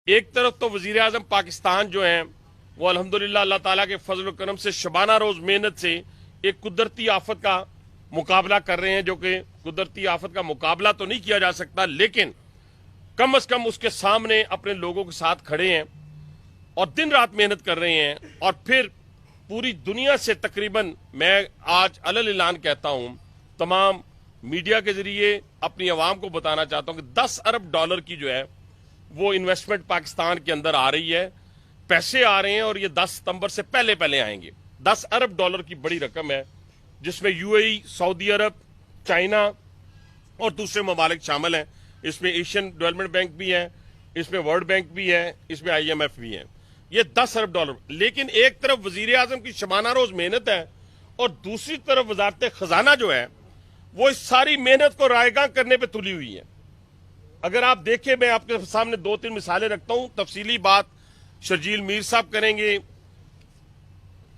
एक तरफ तो वजीर आजम पाकिस्तान जो हैं वो अल्हम्दुलिल्लाह अल्लाह ताला के फजल करम से शबाना रोज मेहनत से एक कुदरती आफत का मुकाबला कर रहे हैं, जो कि कुदरती आफत का मुकाबला तो नहीं किया जा सकता, लेकिन कम से कम उसके सामने अपने लोगों के साथ खड़े हैं और दिन रात मेहनत कर रहे हैं। और फिर पूरी दुनिया से तकरीबन मैं आज अलल ऐलान कहता हूं, तमाम मीडिया के जरिए अपनी आवाम को बताना चाहता हूं कि 10 अरब डॉलर की जो है वो इन्वेस्टमेंट पाकिस्तान के अंदर आ रही है, पैसे आ रहे हैं और ये 10 सितंबर से पहले पहले आएंगे। 10 अरब डॉलर की बड़ी रकम है, जिसमें यूएई, सऊदी अरब, चाइना और दूसरे ममालिक शामिल हैं। इसमें एशियन डेवलपमेंट बैंक भी है, इसमें वर्ल्ड बैंक भी है, इसमें IMF भी है। ये 10 अरब डॉलर। लेकिन एक तरफ वजीर आजम की शबाना रोज मेहनत है और दूसरी तरफ वजारत खजाना जो है वो इस सारी मेहनत को रायगां करने पे तुली हुई है। अगर आप देखें, मैं आपके सामने 2-3 मिसालें रखता हूं। तफसीली बात शर्जील मीर साहब करेंगे,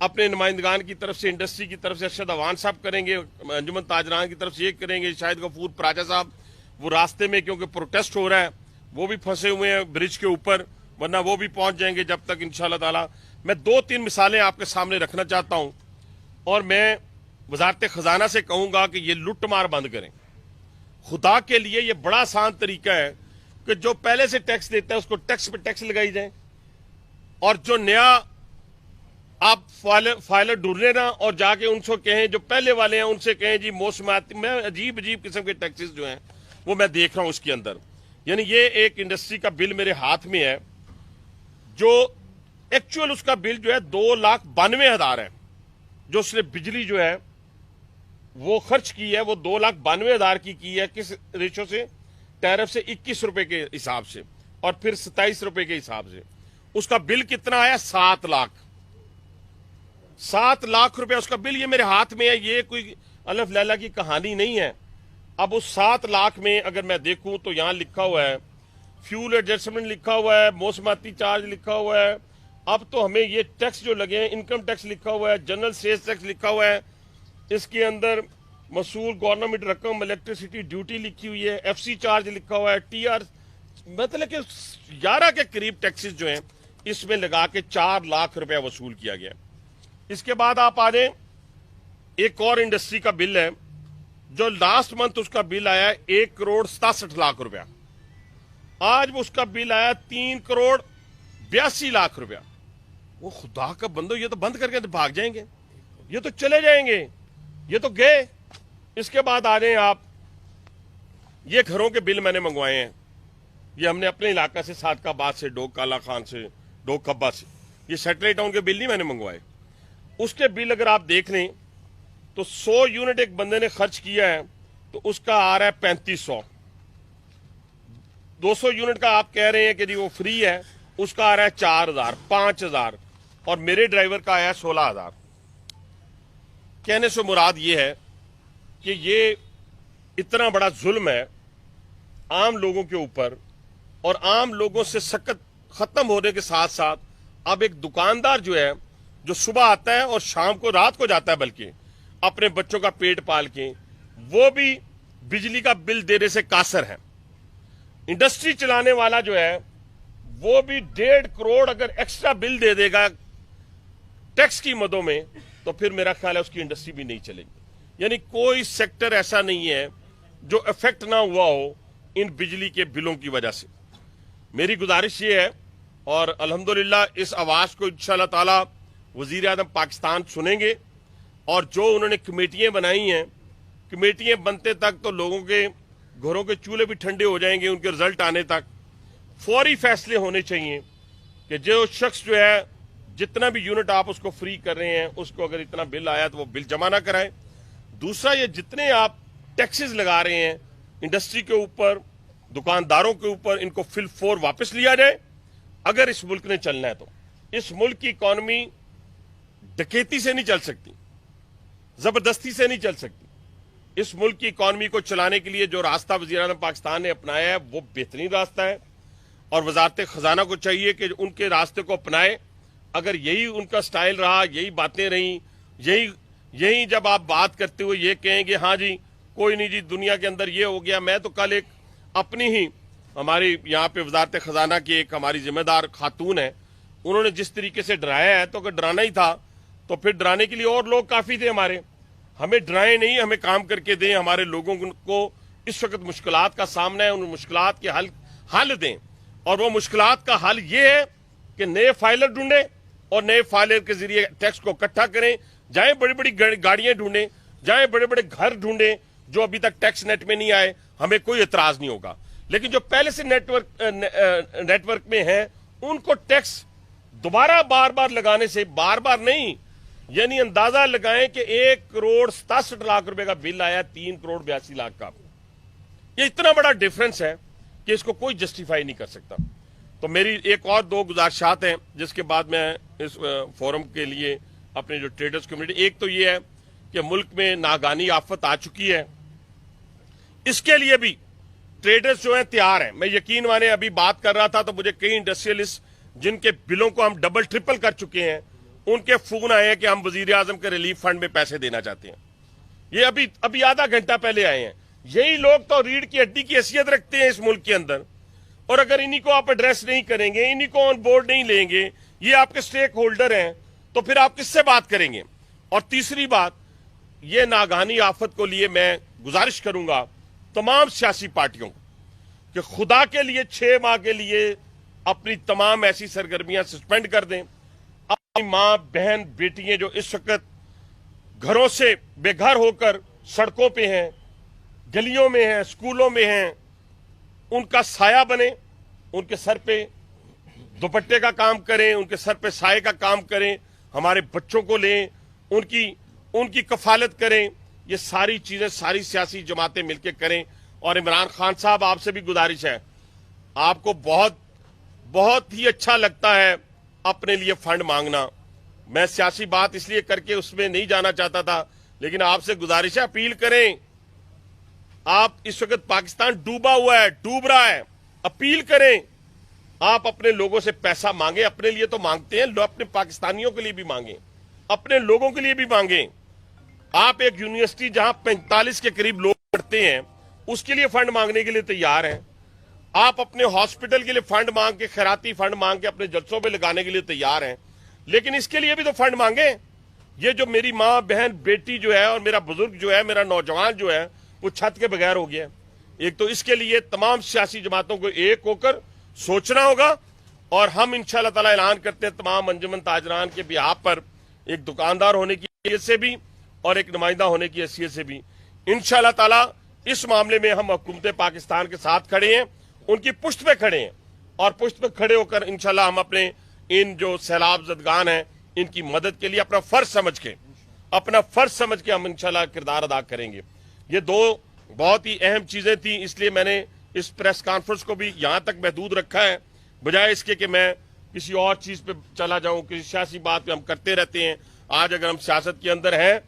अपने नुमाइंदगान की तरफ से, इंडस्ट्री की तरफ से अरशद अवान साहब करेंगे, अंजुमन ताजरान की तरफ से ये करेंगे, शाहिद गफूर पराजा साहब वो रास्ते में क्योंकि प्रोटेस्ट हो रहा है वो भी फंसे हुए हैं ब्रिज के ऊपर, वरना वो भी पहुंच जाएंगे जब तक इंशाअल्लाह ताला। मैं 2-3 मिसालें आपके सामने रखना चाहता हूं और मैं वजारत खजाना से कहूंगा कि ये लुट मार बंद करें। खुदा के लिए ये बड़ा आसान तरीका है कि जो पहले से टैक्स देता है उसको टैक्स पे टैक्स लगाई जाए, और जो नया आप फाइलर ढूंढने ना और जाके उनसे कहें, जो पहले वाले हैं उनसे कहें जी मौसमाती में अजीब अजीब किस्म के टैक्सेस जो हैं वो मैं देख रहा हूं उसके अंदर। यानी ये एक इंडस्ट्री का बिल मेरे हाथ में है, जो एक्चुअल उसका बिल जो है 2,92,000 है। जो उसने बिजली जो है वो खर्च की है वो 2,92,000 की है। किस रेशो से? टैरिफ से 21 रुपए के हिसाब से और फिर 27 रुपए के हिसाब से उसका बिल कितना आया? 7 लाख। 7 लाख रुपए उसका बिल, ये मेरे हाथ में है। ये कोई अलफ लैला की कहानी नहीं है। अब उस 7 लाख में अगर मैं देखूं तो यहां लिखा हुआ है फ्यूल एडजस्टमेंट लिखा हुआ है, मौसमाती चार्ज लिखा हुआ है। अब तो हमें ये टैक्स जो लगे हैं, इनकम टैक्स लिखा हुआ है, जनरल सेल्स टैक्स लिखा हुआ है, इसके अंदर मसूल गवर्नमेंट रकम, इलेक्ट्रिसिटी ड्यूटी लिखी हुई है, FC चार्ज लिखा हुआ है, TR, मतलब कि 11 के करीब टैक्सेस जो हैं इसमें लगा के 4 लाख रुपया वसूल किया गया। इसके बाद आप आ जाए, एक और इंडस्ट्री का बिल है जो लास्ट मंथ उसका बिल आया 1,67,00,000 रुपया। आज उसका बिल आया 3,82,00,000 रुपया। वो खुदा का बंदो, ये तो बंद करके तो भाग जाएंगे, ये तो चले जाएंगे, ये तो गए। इसके बाद आ जाए आप, ये घरों के बिल मैंने मंगवाए हैं। ये हमने अपने इलाका से, सादकाबाद से, डोक काला खान से, डोक कब्बा से, ये सैटेलाइट टाउन के बिल नहीं मैंने मंगवाए। उसके बिल अगर आप देख लें तो 100 यूनिट एक बंदे ने खर्च किया है तो उसका आ रहा है 3500। 200 यूनिट का आप कह रहे हैं कि जी वो फ्री है, उसका आ रहा है 4,000, 5,000 और मेरे ड्राइवर का आया 16,000। कहने से मुराद ये है कि ये इतना बड़ा जुल्म है आम लोगों के ऊपर, और आम लोगों से सख्त खत्म होने के साथ साथ अब एक दुकानदार जो है, जो सुबह आता है और शाम को, रात को जाता है बल्कि, अपने बच्चों का पेट पाल के, वो भी बिजली का बिल देने से कासर है। इंडस्ट्री चलाने वाला जो है वो भी 1.5 करोड़ अगर एक्स्ट्रा बिल दे देगा टैक्स की मदों में, तो फिर मेरा ख्याल है उसकी इंडस्ट्री भी नहीं चलेगी। यानी कोई सेक्टर ऐसा नहीं है जो इफेक्ट ना हुआ हो इन बिजली के बिलों की वजह से। मेरी गुजारिश ये है, और अल्हम्दुलिल्लाह इस आवाज को इंशाअल्लाह ताला वजीर आज़म पाकिस्तान सुनेंगे, और जो उन्होंने कमेटियां बनाई हैं, कमेटियां बनते तक तो लोगों के घरों के चूल्हे भी ठंडे हो जाएंगे। उनके रिजल्ट आने तक फौरी फैसले होने चाहिए कि जो शख्स जो है, जितना भी यूनिट आप उसको फ्री कर रहे हैं, उसको अगर इतना बिल आया तो वो बिल जमा ना कराएं। दूसरा, ये जितने आप टैक्सेस लगा रहे हैं इंडस्ट्री के ऊपर, दुकानदारों के ऊपर, इनको फिल फोर वापस लिया जाए अगर इस मुल्क ने चलना है तो। इस मुल्क की इकॉनमी डकैती से नहीं चल सकती, जबरदस्ती से नहीं चल सकती। इस मुल्क की इकॉनमी को चलाने के लिए जो रास्ता वज़ीर आज़म पाकिस्तान ने अपनाया है वो बेहतरीन रास्ता है, और वजारत खजाना को चाहिए कि उनके रास्ते को अपनाए। अगर यही उनका स्टाइल रहा, यही बातें रही, यही जब आप बात करते हुए ये कहेंगे हाँ जी कोई नहीं जी दुनिया के अंदर ये हो गया। मैं तो कल एक अपनी ही हमारी यहाँ पे वजारत खजाना की एक हमारी जिम्मेदार खातून है, उन्होंने जिस तरीके से डराया है, तो अगर डराना ही था तो फिर डराने के लिए और लोग काफी थे हमारे। हमें डराएं नहीं, हमें काम करके दें। हमारे लोगों को इस वक्त मुश्किलात का सामना है, उन मुश्किलात के हल दें। और वो मुश्किलात का हल ये है कि नए फाइलर ढूंढें और नए फाइलर के जरिए टैक्स को इकट्ठा करें। जाए बड़ी बड़ी गाड़ियां ढूंढें, जाए बड़े बड़े घर ढूंढें जो अभी तक टैक्स नेट में नहीं आए, हमें कोई एतराज नहीं होगा। लेकिन जो पहले से नेटवर्क में हैं, उनको टैक्स दोबारा बार बार लगाने से, बार बार नहीं, यानी अंदाजा लगाएं कि 1,67,00,000 रुपए का बिल आया 3,82,00,000 का। ये इतना बड़ा डिफरेंस है कि इसको कोई जस्टिफाई नहीं कर सकता। तो मेरी एक और दो गुजारिशात हैं जिसके बाद मैं इस फोरम के लिए अपने जो ट्रेडर्स कम्युनिटी, एक तो ये है कि मुल्क में नागानी आफत आ चुकी है, इसके लिए भी ट्रेडर्स जो हैं तैयार हैं। मैं यकीन माने अभी बात कर रहा था तो मुझे कई इंडस्ट्रियलिस्ट जिनके बिलों को हम डबल ट्रिपल कर चुके हैं, उनके फोन आए हैं कि हम वजीर आजम के रिलीफ फंड में पैसे देना चाहते हैं। ये अभी आधा घंटा पहले आए हैं। यही लोग तो रीढ़ की हड्डी की हैसियत रखते हैं इस मुल्क के अंदर, और अगर इन्हीं को आप एड्रेस नहीं करेंगे, इन्हीं को ऑन बोर्ड नहीं लेंगे, ये आपके स्टेक होल्डर हैं, तो फिर आप किससे बात करेंगे। और तीसरी बात, ये नागानी आफत को लिए मैं गुजारिश करूंगा तमाम सियासी पार्टियों को कि खुदा के लिए 6 माह के लिए अपनी तमाम ऐसी सरगर्मियां सस्पेंड कर दें। अपनी मां बहन बेटियां जो इस वक्त घरों से बेघर होकर सड़कों पे हैं, गलियों में हैं, स्कूलों में हैं, उनका साया बने, उनके सर पे दुपट्टे का काम करें, उनके सर पे साये का काम करें, हमारे बच्चों को लें, उनकी कफालत करें। ये सारी चीजें सारी सियासी जमातें मिलकर करें। और इमरान खान साहब, आपसे भी गुजारिश है, आपको बहुत ही अच्छा लगता है अपने लिए फंड मांगना। मैं सियासी बात इसलिए करके उसमें नहीं जाना चाहता था, लेकिन आपसे गुजारिश है, अपील करें। आप इस वक्त पाकिस्तान डूबा हुआ है, डूब रहा है, अपील करें। आप अपने लोगों से पैसा मांगे, अपने लिए तो मांगते हैं, अपने पाकिस्तानियों के लिए भी मांगे, अपने लोगों के लिए भी मांगे। आप एक यूनिवर्सिटी जहां 45 के करीब लोग पढ़ते हैं, उसके लिए फंड मांगने के लिए तैयार हैं। आप अपने हॉस्पिटल के लिए फंड मांग के, खैराती फंड मांग के अपने जलसों पे लगाने के लिए तैयार हैं, लेकिन इसके लिए भी तो फंड मांगे। ये जो मेरी मां बहन बेटी जो है और मेरा बुजुर्ग जो है, मेरा नौजवान जो है, वो छत के बगैर हो गया। एक तो इसके लिए तमाम सियासी जमातों को एक होकर सोचना होगा। और हम इंशाअल्लाह ताला ऐलान करते हैं तमाम अंजुमन ताजरान के बिहाफ पर, एक दुकानदार होने की हैसियत से भी और एक नुमाइंदा होने की हैसियत से भी, इंशाअल्लाह ताला इस मामले में हम हुकूमत पाकिस्तान के साथ खड़े हैं, उनकी पुष्ट पे खड़े हैं। और पुष्ट पे खड़े होकर इंशाअल्लाह हम अपने इन जो सैलाब ज़दगान हैं, इनकी मदद के लिए अपना फर्ज समझ के हम इंशाअल्लाह किरदार अदा करेंगे। ये दो बहुत ही अहम चीजें थी, इसलिए मैंने इस प्रेस कॉन्फ्रेंस को भी यहां तक महदूद रखा है, बजाय इसके कि मैं किसी और चीज पे चला जाऊं। किसी सियासी बात पे हम करते रहते हैं। आज अगर हम सियासत के अंदर हैं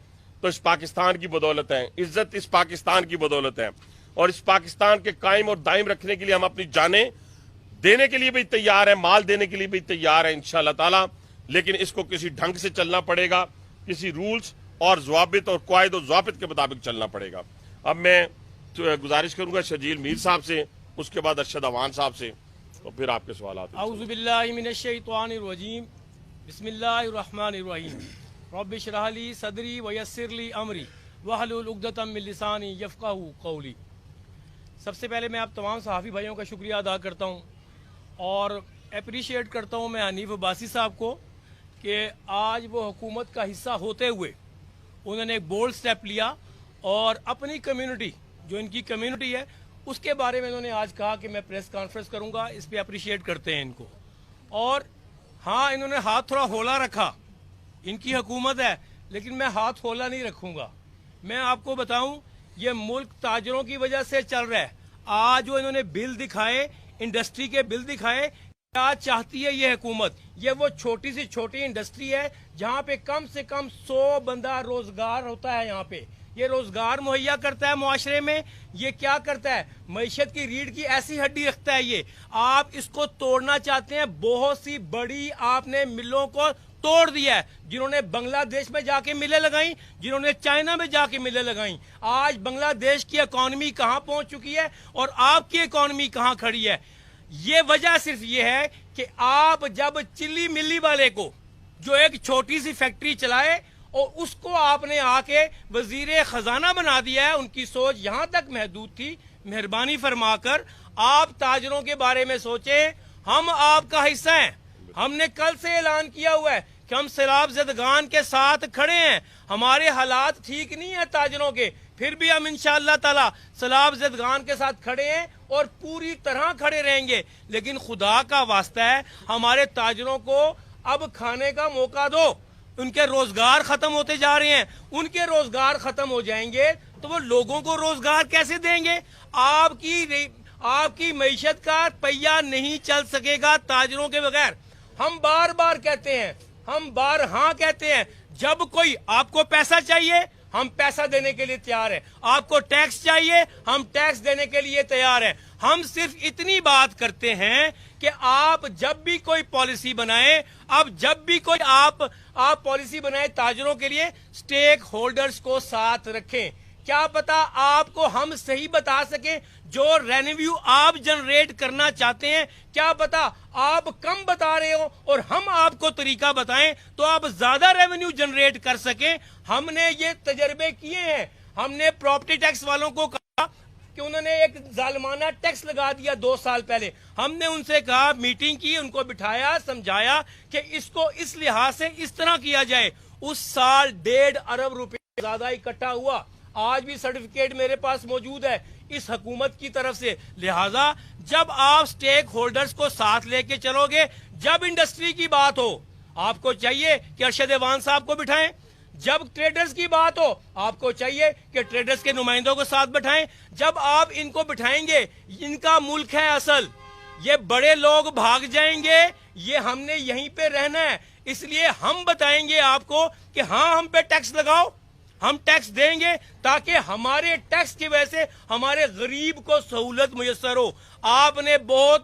तो इस पाकिस्तान की बदौलत है, इज्जत इस पाकिस्तान की बदौलत है। और इस पाकिस्तान के कायम और दायम रखने के लिए हम अपनी जानें देने के लिए भी तैयार है, माल देने के लिए भी तैयार है इंशाअल्लाह ताला। लेकिन इसको किसी ढंग से चलना पड़ेगा, किसी रूल्स और ज़वाबित और क़वाइद और ज़वाबित के मुताबिक चलना पड़ेगा। अब मैं गुजारिश करूंगा शजील मीर साहब से, उसके बाद अरशद अवान साहब से, तो फिर आपके सवाल आते हैं। औज़ु बिल्लाहि मिनश्शैतानिर्रजीम, बिस्मिल्लाहिर्रहमानिर्रहीम, रब्बि इश्रह ली सदरी व यस्सिर ली अमरी वहलुल उक़दतम मिन लिसानी यफ़क़हू क़ौली। सबसे पहले मैं आप तमाम सहाफ़ी भाइयों का शुक्रिया अदा करता हूँ और अप्रिशिएट करता हूँ मैं हनीफ अब्बासी साहब को कि आज वो हुकूमत का हिस्सा होते हुए उन्होंने एक बोल्ड स्टेप लिया और अपनी कम्युनिटी, जो इनकी कम्युनिटी है, उसके बारे में इन्होंने आज कहा कि मैं प्रेस कॉन्फ्रेंस करूंगा। इस पे अप्रिशिएट करते हैं इनको। और हाँ, इन्होंने हाथ थोड़ा होला रखा, इनकी हुकूमत है, लेकिन मैं हाथ होला नहीं रखूंगा। मैं आपको बताऊं, ये मुल्क ताजरों की वजह से चल रहा है। आज जो इन्होंने बिल दिखाए, इंडस्ट्री के बिल दिखाए, क्या चाहती है ये हुकूमत? ये वो छोटी सी छोटी इंडस्ट्री है जहां पे कम से कम 100 बंदा रोजगार होता है। यहाँ पे یہ روزگار مہیا کرتا ہے معاشرے میں، یہ کیا کرتا ہے؟ معیشت کی ریڑھ کی ایسی ہڈی رکھتا ہے یہ. آپ اس کو توڑنا چاہتے ہیں. بہت سی بڑی آپ نے ملوں کو توڑ دیا ہے، جنہوں نے بنگلہ دیش میں جا کے ملیں لگائیں، جنہوں نے چائنا میں جا کے ملیں لگائیں. آج بنگلہ دیش کی اکانومی کہاں پہنچ چکی ہے اور آپ کی اکانومی کہاں کھڑی ہے؟ یہ وجہ صرف یہ ہے کہ آپ جب چلی ملی والے کو، جو ایک چھوٹی سی فیکٹری چلائے اور اس کو آپ نے آ کے وزیر خزانہ بنا دیا ہے، ان کی سوچ یہاں تک محدود تھی. مہربانی فرما کر آپ تاجروں کے بارے میں سوچیں. ہم آپ کا حصہ ہیں. ہم نے کل سے اعلان کیا ہوا ہے کہ ہم سیلاب زدگان کے ساتھ کھڑے ہیں. ہمارے حالات ٹھیک نہیں ہیں تاجروں کے، پھر بھی ہم انشاءاللہ تعالی سیلاب زدگان کے ساتھ کھڑے ہیں اور پوری طرح کھڑے رہیں گے. لیکن خدا کا واسطہ ہے، ہمارے تاجروں کو اب کھانے کا موقع دو. ان کے روزگار ختم ہوتے جا رہے ہیں. ان کے روزگار ختم ہو جائیں گے تو وہ لوگوں کو روزگار کیسے دیں گے؟ آپ کی معیشت کا پہیہ نہیں چل سکے گا تاجروں کے بغیر. ہم بار بار کہتے ہیں، ہم بارہا کہتے ہیں، جب کوئی آپ کو پیسہ چاہیے ہم پیسہ دینے کے لیے تیار ہیں. آپ کو ٹیکس چاہیے ہم ٹیکس دینے کے لیے تیار ہیں. ہم صرف اتنی بات کرتے ہیں کہ آپ جب بھی کوئی پالیسی بنائیں، اب جب بھی کوئی آپ پالیسی بنائیں تاجروں کے لیے، سٹیک ہولڈرز کو ساتھ رکھیں. کیا پتا آپ کو ہم صحیح بتا سکیں جو ریونیو آپ جنریٹ کرنا چاہتے ہیں. کیا پتا آپ کم بتا رہے ہو اور ہم آپ کو طریقہ بتائیں تو آپ زیادہ ریونیو جنریٹ کر سکیں. ہم نے یہ تجربے کیے ہیں. ہم نے پراپرٹی ٹیکس والوں کو کہا کہ انہوں نے ایک ظالمانہ ٹیکس لگا دیا 2 سال پہلے. ہم نے ان سے کہا، میٹنگ کی، ان کو بٹھایا، سمجھایا کہ اس کو اس لحاظ سے اس طرح کیا جائے. اس سال 1.5 ارب روپے زیادہ اکٹھا ہوا. آج بھی سرٹیفکیٹ میرے پاس موجود ہے اس حکومت کی طرف سے. لہذا جب آپ سٹیک ہولڈرز کو ساتھ لے کے چلو گے، جب انڈسٹری کی بات ہو آپ کو چاہیے کہ ارشد ایوان صاحب کو بٹھائیں. جب ٹریڈرز کی بات ہو آپ کو چاہیے کہ ٹریڈرز کے نمائندوں کو ساتھ بٹھائیں. جب آپ ان کو بٹھائیں گے، ان کا ملک ہے اصل. یہ بڑے لوگ بھاگ جائیں گے، یہ ہم نے یہیں پہ رہنا ہے. اس لیے ہم بتائیں گے آپ کو کہ ہاں ہم پہ ٹیکس لگاؤ، ہم ٹیکس دیں گے تاکہ ہمارے ٹیکس کی وجہ سے ہمارے غریب کو سہولت میسر ہو. آپ نے بہت